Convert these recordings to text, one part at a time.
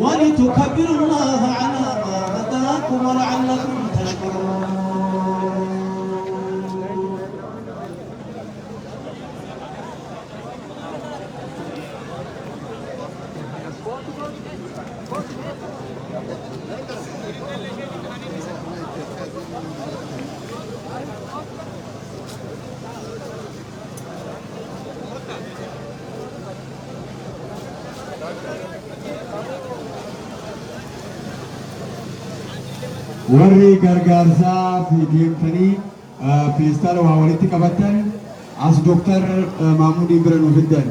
ولتكبروا الله على ما هداكم ولعلكم تشكرون. warri gargaarsaa fi deemtanii piistara waa walitti qabatan as Dooktar Maamudiin bira nu fiddan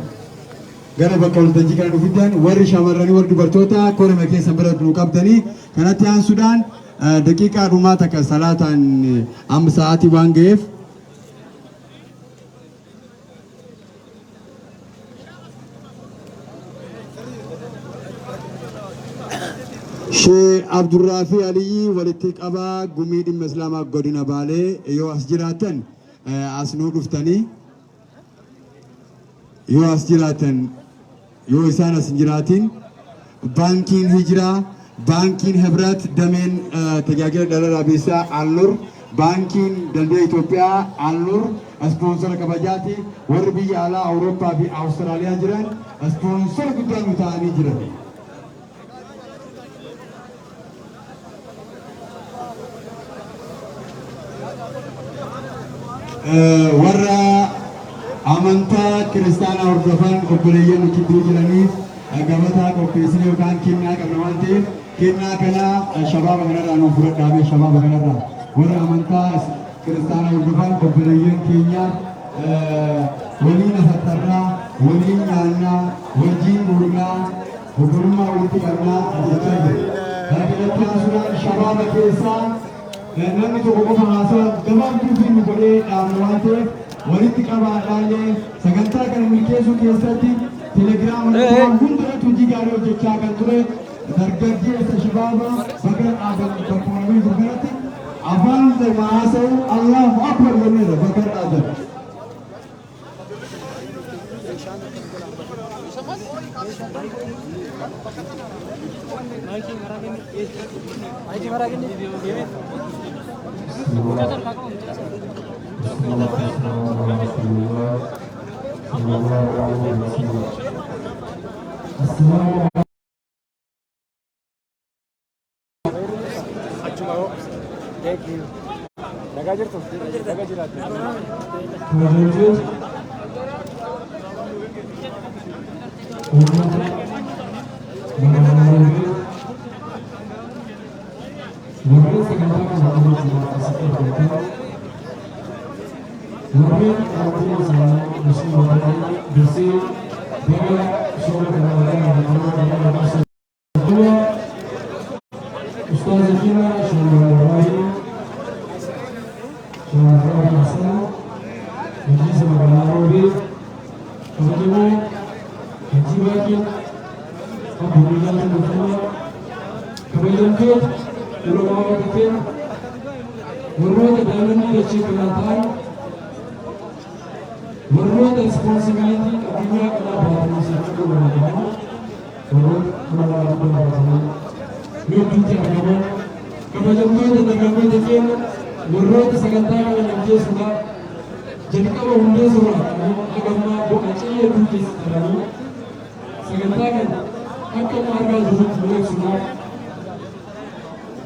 gara bakka waltajjii kana nu fiddan warri shamarranii warri dubartoota korema keessa bira nu qabdanii kanatti aansuudhaan daqiiqaa dhumaa takka salaataan amma sa'aatii waan ga'eef Sheikh Abdurrafi Ali walitti qabaa gumii dhimma Islaamaa godina Baalee yoo as jiraatan as nu dhuftanii yoo as jiraatan yoo isaan as jiraatin baankiin Hijiraa baankiin Hebrat dameen tajaajila daldala biisaa Al-Nur baankiin daldala Itoophiyaa Al-Nur sponsora kabajaati warri biyya alaa Awurooppaa fi Awustiraaliyaa jiran sponsora guddaa nu ta'anii jiran. warra amantaa kiristaanaa hordofan obboleeyyan gidduu jiraniif gabataa qopheessanii yookaan kennaa qabna waan ta'eef kennaa kana shabaaba kanarraa nuuf fudhadhaame shabaaba kanarraa warra amantaa kiristaanaa hordofan obboleeyyan keenya waliin afattarraa waliin nyaannaa wajjiin bulunaa obbolummaa walitti qabnaa jechaa jiru. Kanatti aansuudhaan shabaaba keessaa namni tokko qofa haasaa gabaabduu fi nu godhee dhaabnu waan ta'eef walitti qabaadhaallee sagantaa kana milkeessuu keessatti telegiraama hundarratti hojii gaarii hojjechaa kan ture dargaggeessa shabaaba bakka dhaaban bakkuma jiru kanatti afaan lama haasa'u Allahu Akbar jenneera bakka dhaaban. Warroota responsibility addunyaa kanaa baatanii socho'uu barbaadaman warroota mana baatanii hedduutti argaman kabajamtoota dargaggoota keenya warroota sagantaa kana milkeessuudhaaf jalqaba hundeessuudhaaf hagammaa bu'aa hedduu keessa turanii sagantaa kana akka argaa jirrutti miidhagsuudhaaf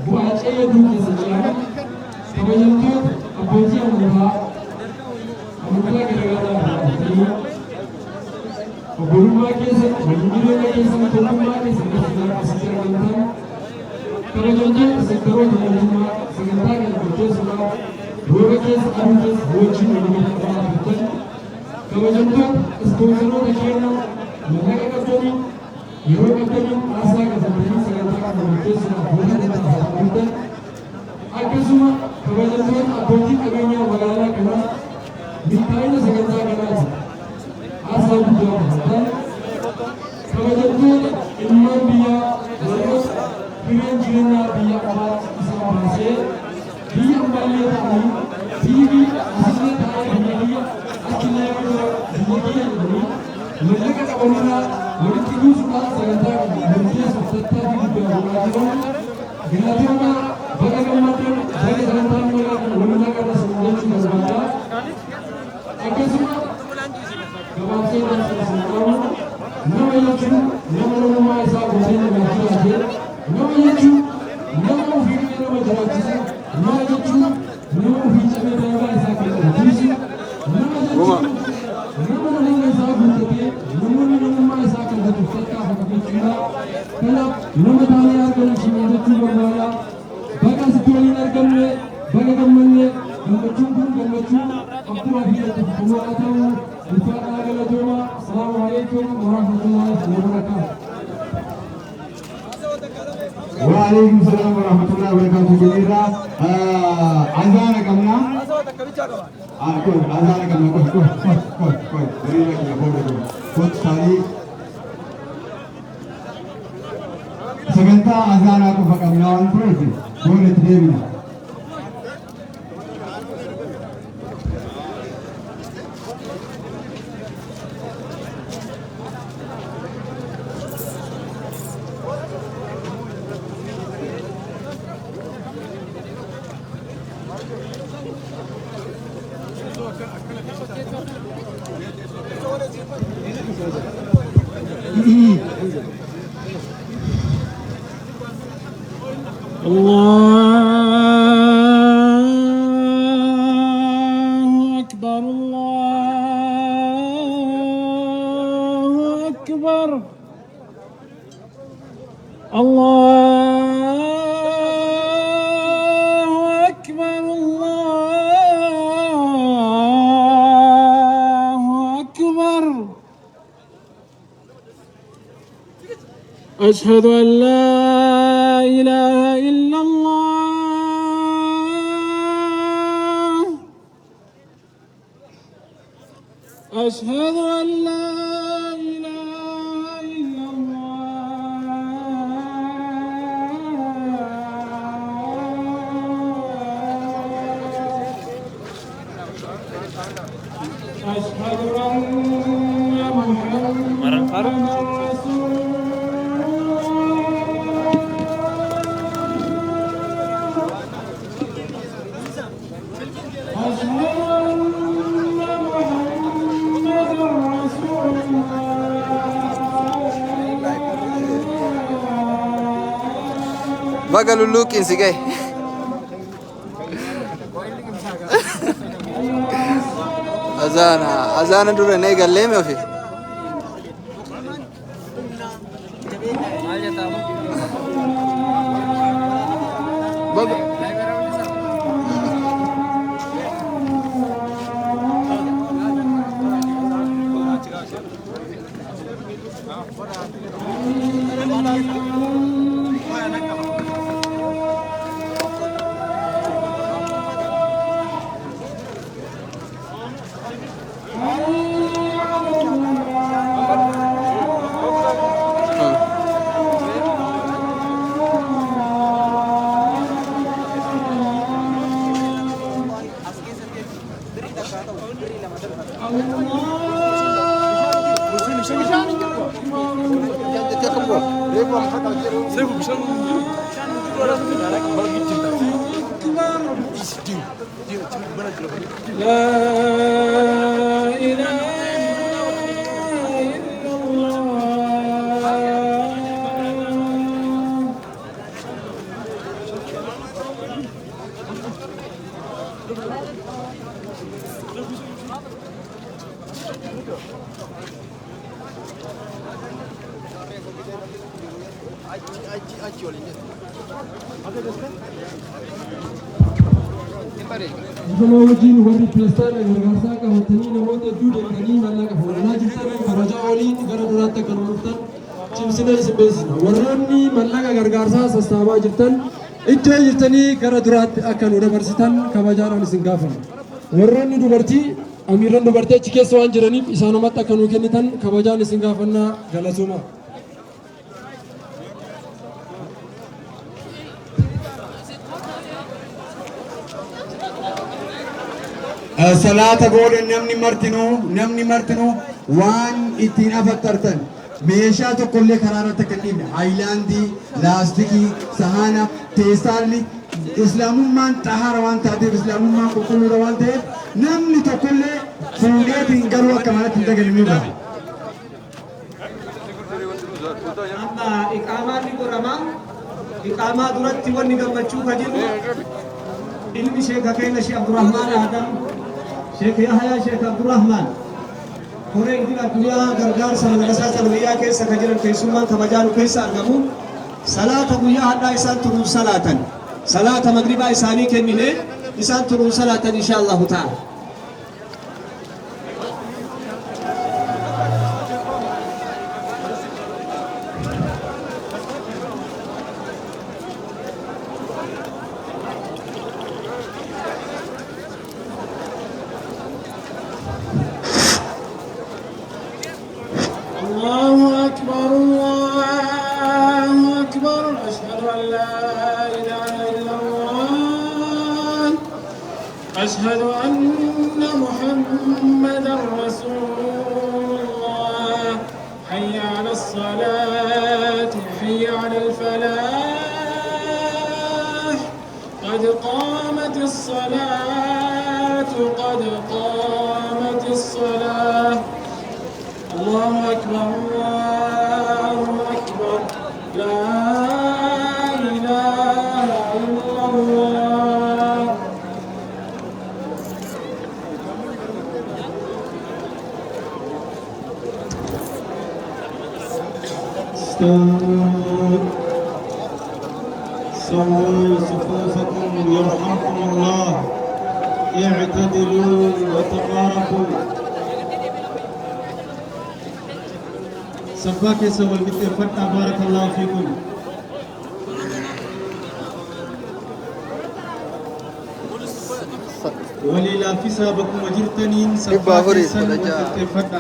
bu'aa hedduu keessa jiran kabajamtoota abbootii amantaa amantaa garaagaraa irraa obbolummaa keessa waliin keessa tokkummaa keessa asitti argamtan kabajamtoota sektoroota mootummaa sagantaa kana qopheessuudhaaf rooba keessa aduu keessa wajjin waliin argamtan kabajamtoota ispoonsoroota keenya mallaqa qabdanii yeroo qabdanii haasaa qabatanii sagantaa kana qopheessuudhaaf waliin argamtan akkasuma kabajamtoota abbootii qabeenyaa magaalaa kanaa milkaa'ina sagantaa kanaati haasaa guddaa qabatan kabajamtoota ilmaan biyyaa warroota hireen jireenyaa biyya alaa isaan baasee biyya ammallee ta'anii biyyi asirra ta'ee biyya achillee biyya jedhanii mallaqa qabanirraa walitti buusuudhaan sagantaa kana milkeessuuf tattaaffii guddaa godhaa jiran galateema baga gammadan baga sagantaan magaalaa walummaa qabas jechuu barbaada. Akkasuma gabaabsee taasisan qabu nama jechuun nama namummaa isaa gootee namaatti laatee nama jechuun nama ofii nama jiraachisu nama jechuun nama ofii cabee dalagaa isaa kan hojjechiisu nama jechuun nama namummaa isaa guuttatee namoonni namummaa isaa kan hojjetu fakkaata jechuudha. Kanaaf nama taanee argamu shimee jechuu barbaada. Baga asitti waliin argamne baga gammanne gammachuun kun gammachuu akkuma biyyaatti fufumaa haa ta'u ulfaadhaa galatooma. Assalaamu alaikum warahmatullahi wabarakatuh. وعليكم السلام ورحمة الله وبركاته جميعا. أذان كمنا. كل أذان كمنا كل بريء يا بورد كل ساري. سكنتا أذان أكو فكمنا وانفرد بورد تدينا. الله أكبر الله أكبر الله أكبر الله أكبر. أشهد أن لا إله إلا الله. أشهد أن لا إله إلا الله. أشهد أن محمدا رسول Baga lulukin sige. Azana dura ne galle me ofi. Baga لا إله إلا الله. Nama wajjin warri pireestaan gargaarsaa qabatanii namoota hedduu deemanii maallaqa fuudhanaa jirtan kabajaa waliin gara duraatti akka nu dhuftan cimsinee isin beeksisna. Warroonni maallaqa gargaarsaa sassaabaa jirtan iddoo jirtanii gara duraatti akka nu dabarsitan kabajaadhaan isin gaafanna. Warroonni dubartii amiirran dubartii achi keessa waan jiraniif isaanumatti akka nu kennitan kabajaan isin gaafannaa galatooma. salaata godhan namni martinuu waan ittiin afattartan meeshaa tokkollee karaa irratti akka hin dhiibne haayilaandii, laastikii, sahana, teessaalli islaamummaan xahaara waan taateef islaamummaan qulqulluudha waan ta'eef namni tokkollee fuudheetiin garuu akka manatti hin dagalmudha. Amma iqaamaan ni qorama. Iqaamaa duratti wanni gammachuu ka jiru ilmi sheeka keenya Sheekh Abdurrahmaan Adam, Sheekh Yahyaa Sheekh Abdurrahmaan horee idil addunyaa gargaarsa madrasaa Salwiyyaa keessa ka jiran keessummaan kabajaa nu keessa argamu. Salaata guyyaa hadhaa isaan turuun salaatan. Salaata magribaa isaanii kennine isaan turuun salaatan inshaallahu ta'ala. الله أكبر الله أكبر أشهد أن لا إله إلا الله أشهد أن محمدا رسول الله حي على الصلاة حي على الفلاح قد قامت الصلاة قد قامت الصلاة الله أكبر الله أكبر لا إله إلا الله سووا صفوفكم يرحمكم الله اعتدلوا وتقاربوا سباك سوى المتفق بارك الله فيكم وللا في سابكم وجرتنين سباك سوى المتفق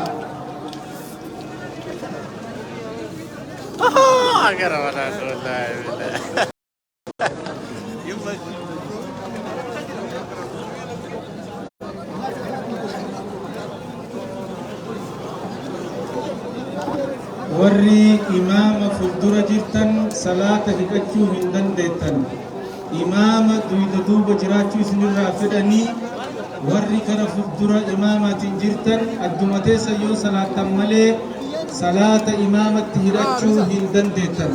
أقرب على رسول الله بالله warri imaama fuuldura jirtan salaata dhiqachuu hin dandeettan imaama duuba jiraachuu isinirraa fedhanii warri kara fuuldura imaamaatiin jirtan adduma teessa yoo salaatan malee salaata imaamatti hidhachuu hin dandeettan.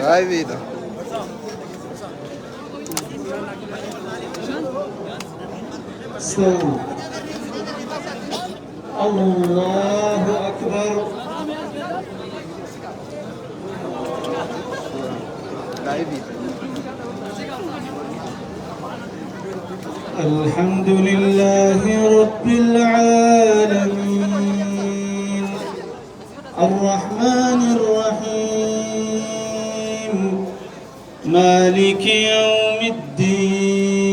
Vai vida. Allahu Akbar. Vai vida. الحمد لله رب العالمين الرحمن الرحيم مالك يوم الدين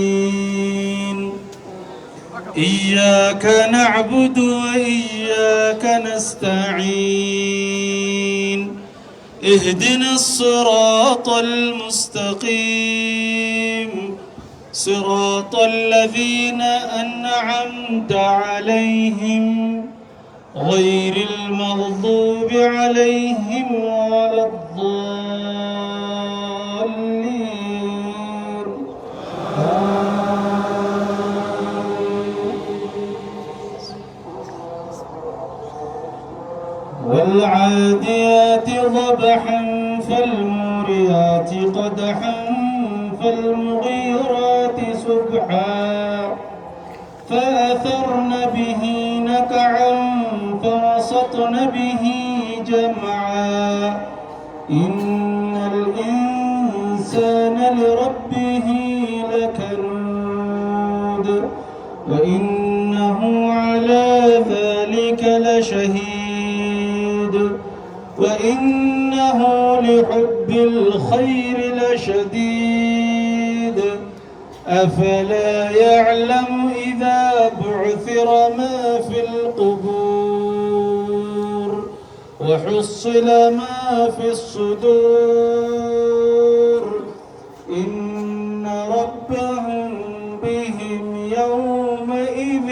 إياك نعبد وإياك نستعين اهدنا الصراط المستقيم صراط الذين أنعمت عليهم غير المغضوب عليهم ولا الضالين والعاديات ضبحا فالموريات قدحا فالمغيرات سبحا فأثرن به نقعا فوسطن به جمعا إن الإنسان لربه لكنود وإنه على ذلك لشهيد وإنه لحب الخير لشديد أفلا يعلم إذا بعثر ما في القبور وحصل ما في الصدور إن ربهم بهم يومئذ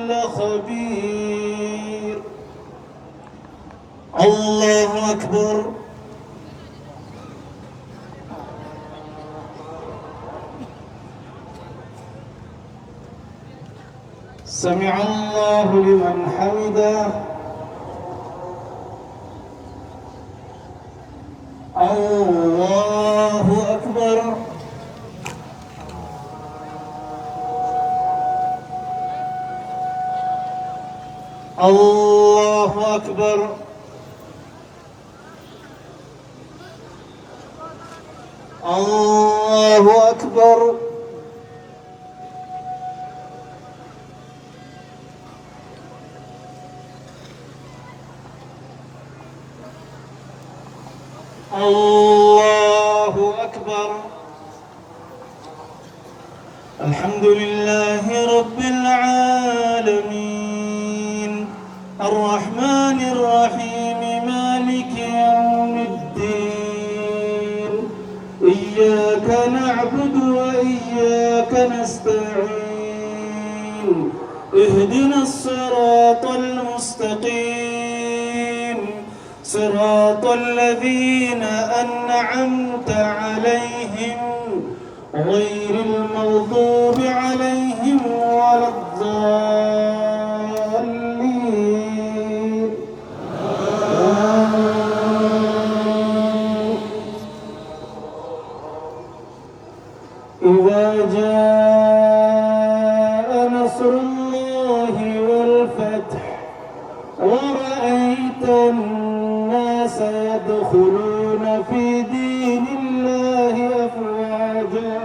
لخبير الله الله أكبر. سمع الله لمن حمده. الله أكبر. الله أكبر. الله أكبر. الله أكبر. الحمد لله رب العالمين الرحمن الرحيم مالك يوم الدين إياك نعبد وإياك نستعين اهدنا الصراط المستقيم صراط الذين أنعمت عليهم غير المغضوب عليهم ولا الضالين. إذا جاء نصر الله والفتح ورأيت الناس يدخلون في دين الله أفواجا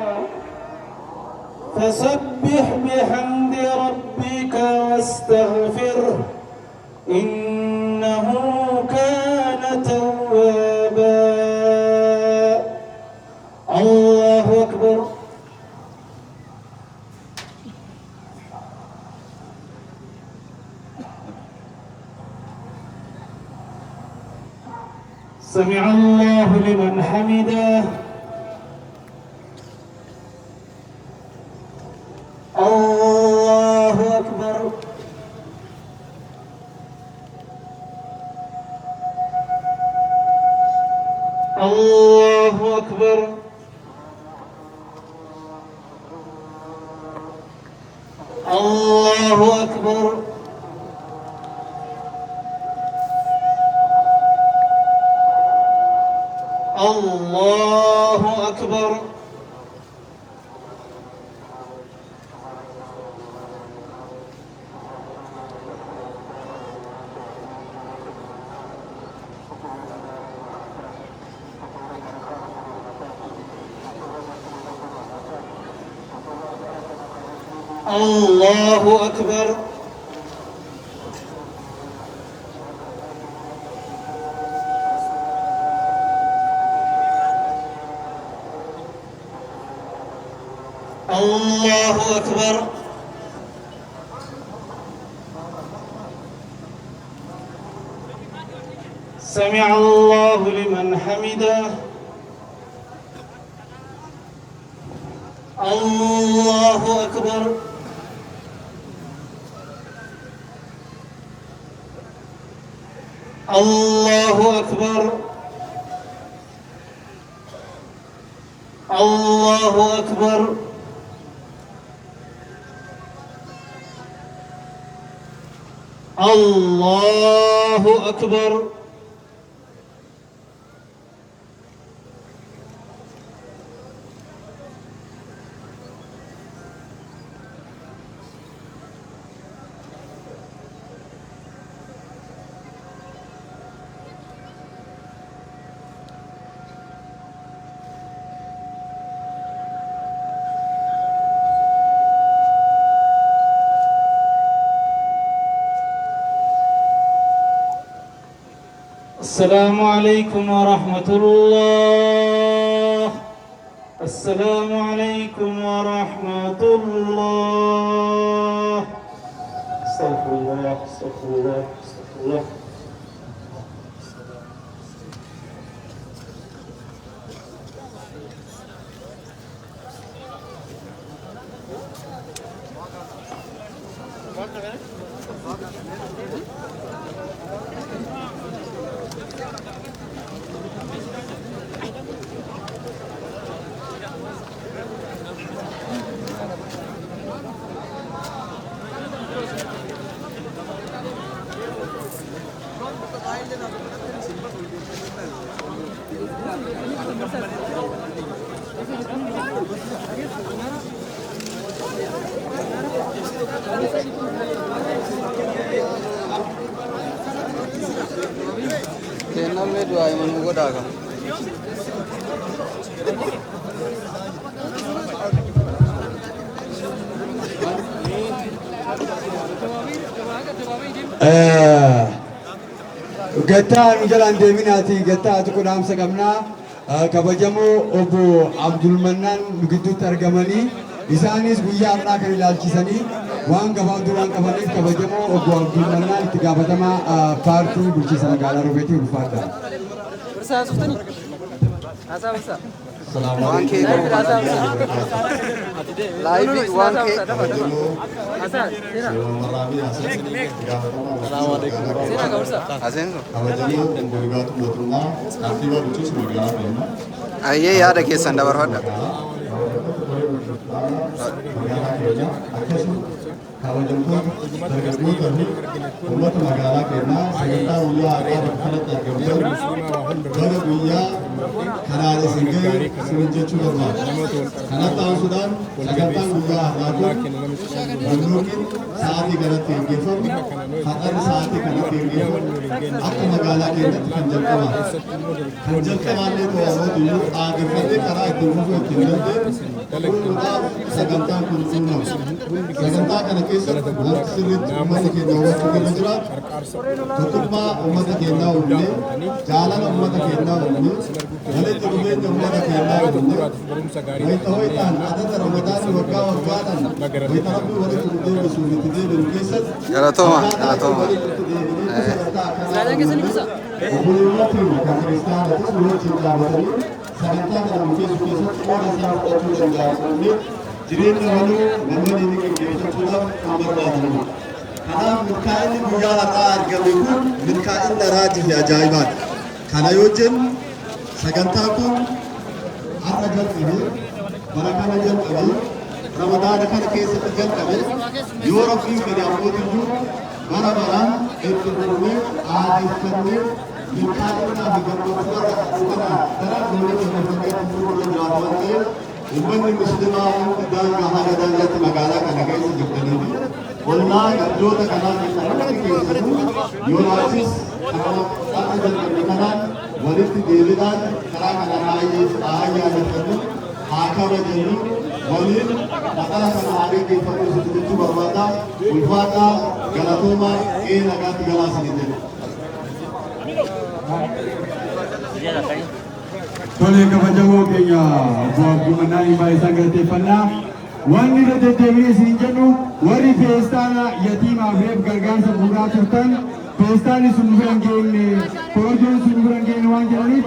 فسبح بحمد ربك واستغفره إنه كان توابا. الله أكبر. سمع الله لمن حمده. الله أكبر. الله أكبر. الله أكبر. الله أكبر. الله أكبر. الله أكبر. سمع الله لمن حمده. الله أكبر. الله أكبر. الله أكبر. الله أكبر. السلام عليكم ورحمة الله. السلام عليكم ورحمة الله. استغفر الله استغفر الله استغفر الله. Kenal me dua yang menunggu dagang. Gataa nu jalaan deeminaati gataa ati kudhaamsa qabnaa kabajamoo obbo Abdul Mannaan nu gidduutti argamanii isaanis guyyaa har'aa kan ilaalchisanii waan gabaabduu waan qabaniif kabajamoo obbo Abdul Mannaan itti gaafatamaa paartii bulchiinsa magaalaa Robeetii ulfaadha. Waan kee live waan kee ayyee yaada keessan dabarfadha. kabajamtoota dargaggoota fi uummata magaalaa keenyaa sagantaa guyyaa har'aa kanatti argamtan baga guyyaa kanaan isin ga'e isin jechuu barbaada. Kanatti aansuudhaan sagantaan guyyaa har'aa kun barnootiin sa'aatii kanatti gaggeeffamu haqarri sa'aatii kanatti gaggeeffamu akka magaalaa keenyatti kan jalqabaadha. Kan jalqabaallee to'amoota iyyuu aageffatee karaa ittiin fufuu ittiin dandeenyu hunduudhaaf sagantaan kun uumamu. Sagantaa kana keessatti wanti sirriitti uummata keenya hubachuu qaba jiraatu tokkummaa uummata keenyaa uumnee jaalala uummata keenyaa uumnee walitti dhufeenya uummata keenyaa uumnee wayita wayitaan adada ramadaanni waggaa waggaadhaan wayita rabbii walitti nu deebisuuf itti deebinu keessatti obboleewwatiin kan kiristaanatis nu wajjin dhaabatanii sagantaa kana murteessuu keessatti qooda isaa fudhachuu danda'anii jireenya waluu namoonni ni gaggeeffachuudhaaf kan barbaadamu. Kanaaf milkaa'inni guyyaa har'aa argame kun milkaa'ina raatii fi ajaa'ibaadha. Kana yoo jennu sagantaan kun har'a jalqabee bara kana jalqabee ramadaana kana keessatti jalqabee yoo rabbiin fedhe abbootiyyuu bara baraan itti dhufnee aadeffannee milkaa'inaa fi gammachuu kana daran goonee fageetti jiruu jiraatu waan ta'eef ummanni muslimaa hundi daangaa haga daangaatti magaalaa kana keessa jirtanii fi ollaa gabdoota kanaa keessatti keessattuu yoo laasis akka jalqabne kanaan walitti deebiidhaan karaa kana ayyaaneffannu haa kabajannu waliin maqaa kana haa gaggeeffannu sitti jechuu barbaada. Ulfaataa galatoomaa qe'ee nagaatti galaasanii jedhu. Tole kabajamoo keenya obbo Abdul Mannaan baay'ee isaan galateeffannaa. Wanni irra deddeebi'ee isin jedhu warri feestaana yatiimaaf reef gargaarsa bu'uuraa turtan feestaanni sun nu bira hin geenye korojoon sun nu bira hin geenye waan jedhaniif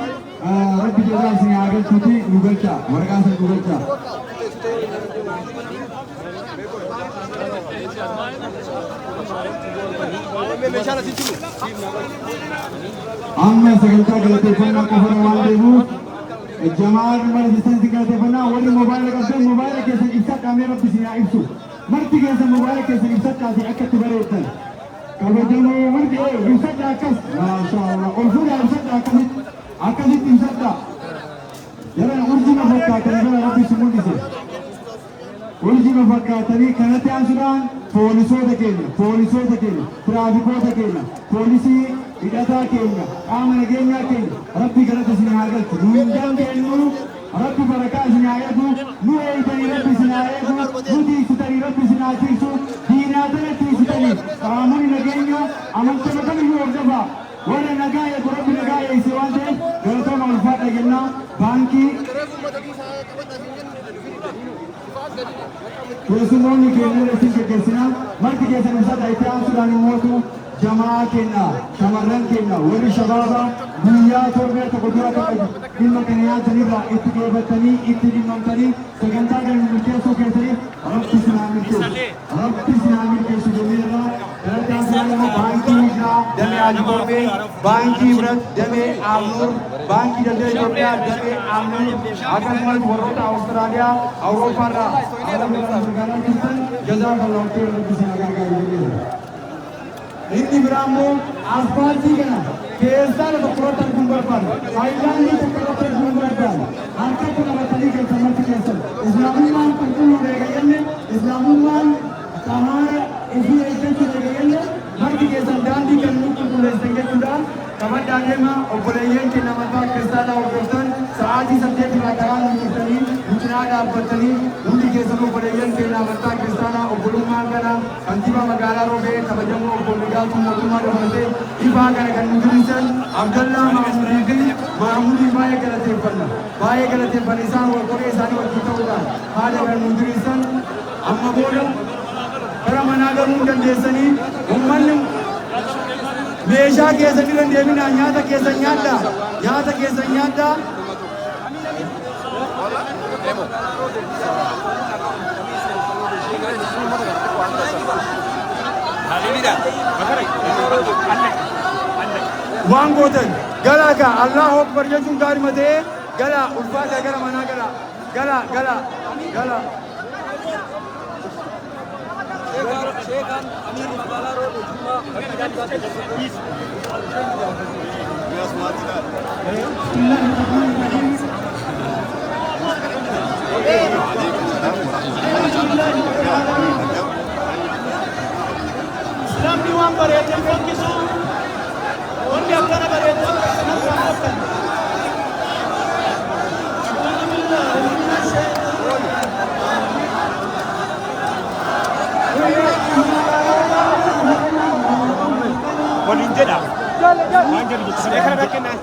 rabbi jazaa isin haa galchuuti nu galchaa waraqaa sana nu galchaa. Amma sagantaa galateeffannaa qofaan waan deemuuf jamaan mana keessatti galateeffannaa warri moobaayila qabdan moobaayila keessan ibsadhaamee rabbi isin haa ibsu. Marti keessan moobaayila keessan ibsadhaati akka itti bareeddan. Kabajamoo marti ibsadhaa akkas maashaallah ol fuudhaa ibsadhaa akkasitti ibsadhaa. Jara urjii fakkaatanii jara rabbi isin mul'ise. Urjii fakkaatanii kanatti aansuudhaan poolisoota keenya, tiraafikoota keenya, poolisii hidhataa keenya, qaama nageenyaa keenya, rabbi galata isin haa galchu. Nu hin dandeenyu, rabbi barakaa isin haa eegu, nu eegdanii rabbi isin haa eegu, nu tiksitanii rabbi isin haa tiksu, diinaatana tiksitanii qaamonni nageenyaa amantoota kamiyyuu hordofaa. Warra nagaa eegu rabbi nagaa eegsise waan ta'eef galatooma ulfaadha jennaa baankii keessummoonni keenya isin gaggeessinaa marti keessan ibsadha itti aansuudhaan immootu jamaa keenya shamarran keenya warri shabaabaa guyyaa torbee tokko dura qabu dhimma kana nyaatanirraa itti geeffattanii itti dhimmamtanii sagantaa kana milkeessuu keessaniif rabbi sinaa milkeessu jenneerraa dalagaan isaanii baankii hijraa damee Algoobee baankii Hibrat damee Amnuur baankii daldala Itoophiyaa damee Amnuur akkasumas warroota Awustiraaliyaa Awuroopaarraa magaalaa jirtan jazaakallahu khairan rabbi sinaa gargaaru jenneerra. Inni biraammoo asfaaltii kana keessaa lafa qoratan kun barbaadu. Faayidaanni tokko irratti kun barbaadu. dhaabbatanii hundi keessanuu obboleeyyan keenya amantaa kiristaanaa obbolummaan kana kantiibaa magaalaa Roobee kabajamoo obbo Nigaatuu mootummaa dabalatee ifaa kana kan nu diriirsan Abdallaa Maamudii fi Maamudii baay'ee galateeffanna isaan wal qoree isaanii wajjin ta'uudhaan haala kan nu diriirsan amma booda gara manaa galuu dandeessanii uummanni meeshaa keessan irra deeminaa nyaata keessan nyaadhaa. Waan gootan galaa ka Allahu Akbar jechuun gaarima ta'ee galaa ulfaata gara manaa galaa. Islamni waan bareedan fokkisu wanni akkana bareedan waliin jedha waan jedhu jechuudha kana bakkeennaa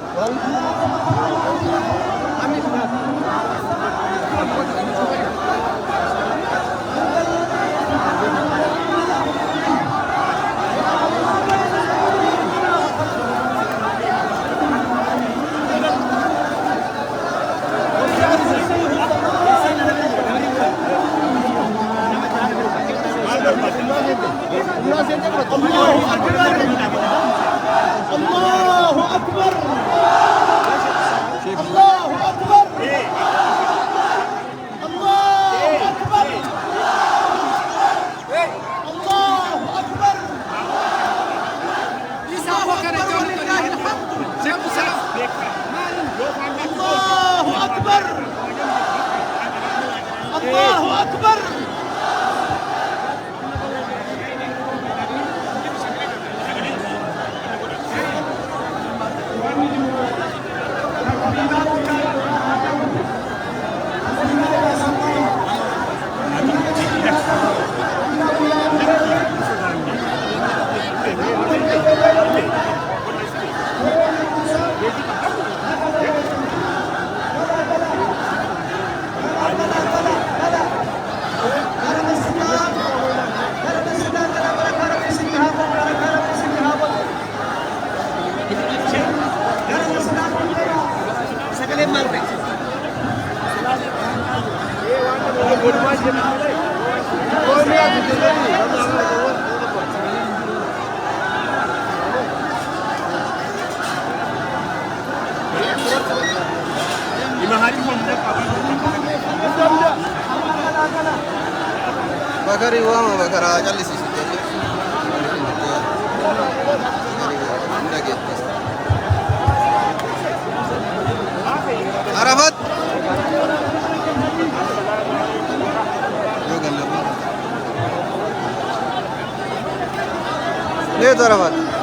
Bakari wama bakara jalli sisi. Arafat. Lihat Arafat.